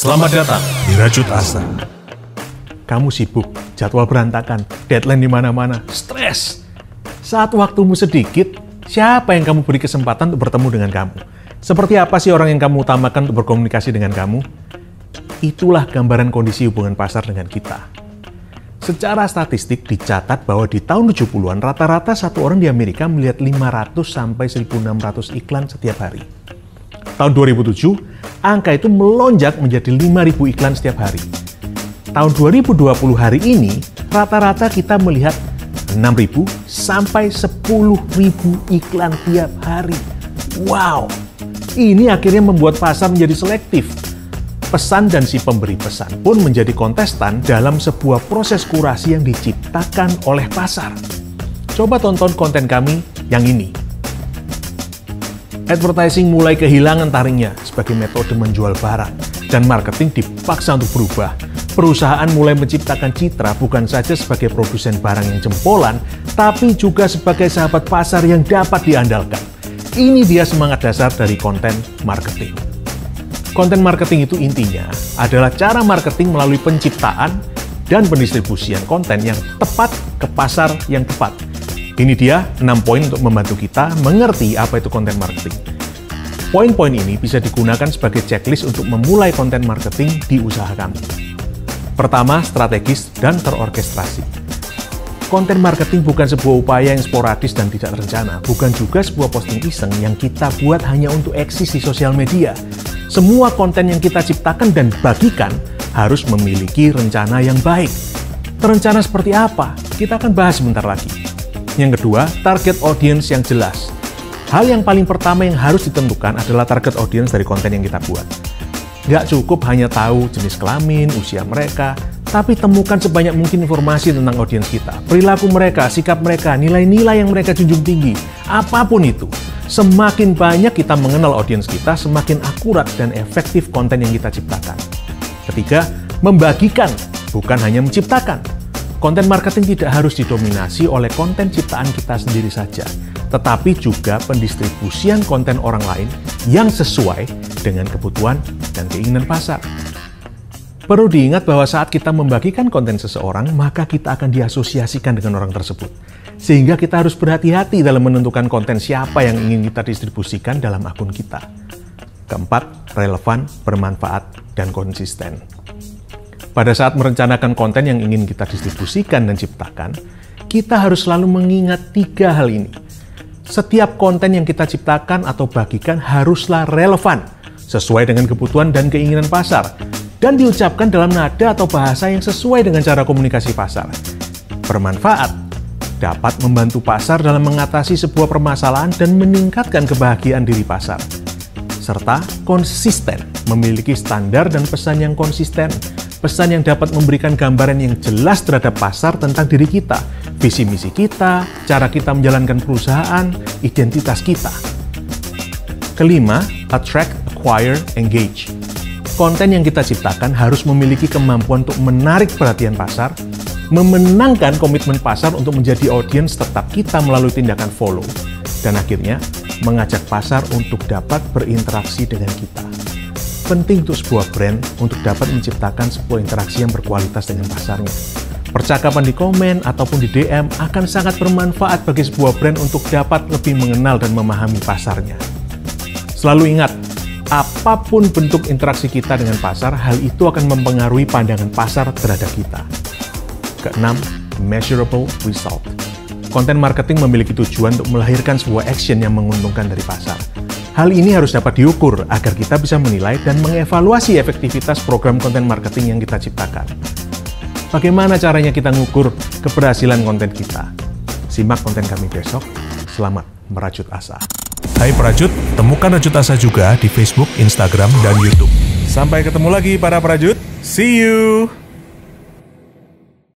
Selamat datang di Rajut Asa. Kamu sibuk, jadwal berantakan, deadline di mana-mana, stres. Saat waktumu sedikit, siapa yang kamu beri kesempatan untuk bertemu dengan kamu? Seperti apa sih orang yang kamu utamakan untuk berkomunikasi dengan kamu? Itulah gambaran kondisi hubungan pasar dengan kita. Secara statistik dicatat bahwa di tahun 70-an rata-rata satu orang di Amerika melihat 500 sampai 1.600 iklan setiap hari. Tahun 2007, angka itu melonjak menjadi 5.000 iklan setiap hari. Tahun 2020 hari ini, rata-rata kita melihat 6.000 sampai 10.000 iklan tiap hari. Wow! Ini akhirnya membuat pasar menjadi selektif. Pesan dan si pemberi pesan pun menjadi kontestan dalam sebuah proses kurasi yang diciptakan oleh pasar. Coba tonton konten kami yang ini. Advertising mulai kehilangan taringnya sebagai metode menjual barang, dan marketing dipaksa untuk berubah. Perusahaan mulai menciptakan citra bukan saja sebagai produsen barang yang jempolan, tapi juga sebagai sahabat pasar yang dapat diandalkan. Ini dia semangat dasar dari konten marketing. Konten marketing itu intinya adalah cara marketing melalui penciptaan dan pendistribusian konten yang tepat ke pasar yang tepat. Ini dia 6 poin untuk membantu kita mengerti apa itu konten marketing. Poin-poin ini bisa digunakan sebagai checklist untuk memulai konten marketing di usaha kamu. Pertama, strategis dan terorkestrasi. Konten marketing bukan sebuah upaya yang sporadis dan tidak terencana, bukan juga sebuah posting iseng yang kita buat hanya untuk eksis di sosial media. Semua konten yang kita ciptakan dan bagikan harus memiliki rencana yang baik. Rencana seperti apa? Kita akan bahas sebentar lagi. Yang kedua, target audience yang jelas. Hal yang paling pertama yang harus ditentukan adalah target audience dari konten yang kita buat. Nggak cukup hanya tahu jenis kelamin, usia mereka, tapi temukan sebanyak mungkin informasi tentang audiens kita, perilaku mereka, sikap mereka, nilai-nilai yang mereka junjung tinggi, apapun itu. Semakin banyak kita mengenal audiens kita, semakin akurat dan efektif konten yang kita ciptakan. Ketiga, membagikan, bukan hanya menciptakan. Konten marketing tidak harus didominasi oleh konten ciptaan kita sendiri saja, tetapi juga pendistribusian konten orang lain yang sesuai dengan kebutuhan dan keinginan pasar. Perlu diingat bahwa saat kita membagikan konten seseorang, maka kita akan diasosiasikan dengan orang tersebut. Sehingga kita harus berhati-hati dalam menentukan konten siapa yang ingin kita distribusikan dalam akun kita. Keempat, relevan, bermanfaat, dan konsisten. Pada saat merencanakan konten yang ingin kita distribusikan dan ciptakan, kita harus selalu mengingat 3 hal ini. Setiap konten yang kita ciptakan atau bagikan haruslah relevan, sesuai dengan kebutuhan dan keinginan pasar, dan diucapkan dalam nada atau bahasa yang sesuai dengan cara komunikasi pasar. Bermanfaat, dapat membantu pasar dalam mengatasi sebuah permasalahan dan meningkatkan kebahagiaan diri pasar. Serta konsisten, memiliki standar dan pesan yang konsisten, pesan yang dapat memberikan gambaran yang jelas terhadap pasar tentang diri kita, visi misi kita, cara kita menjalankan perusahaan, identitas kita. Kelima, attract, acquire, engage. Konten yang kita ciptakan harus memiliki kemampuan untuk menarik perhatian pasar, memenangkan komitmen pasar untuk menjadi audiens tetap kita melalui tindakan follow, dan akhirnya mengajak pasar untuk dapat berinteraksi dengan kita. Penting untuk sebuah brand untuk dapat menciptakan sebuah interaksi yang berkualitas dengan pasarnya. Percakapan di komen ataupun di DM akan sangat bermanfaat bagi sebuah brand untuk dapat lebih mengenal dan memahami pasarnya. Selalu ingat, apapun bentuk interaksi kita dengan pasar, hal itu akan mempengaruhi pandangan pasar terhadap kita. Keenam, measurable result. Konten marketing memiliki tujuan untuk melahirkan sebuah action yang menguntungkan dari pasar. Hal ini harus dapat diukur agar kita bisa menilai dan mengevaluasi efektivitas program konten marketing yang kita ciptakan. Bagaimana caranya kita mengukur keberhasilan konten kita? Simak konten kami besok. Selamat merajut asa. Hai Prajut, temukan Rajut Asa juga di Facebook, Instagram, dan YouTube. Sampai ketemu lagi para prajut. See you!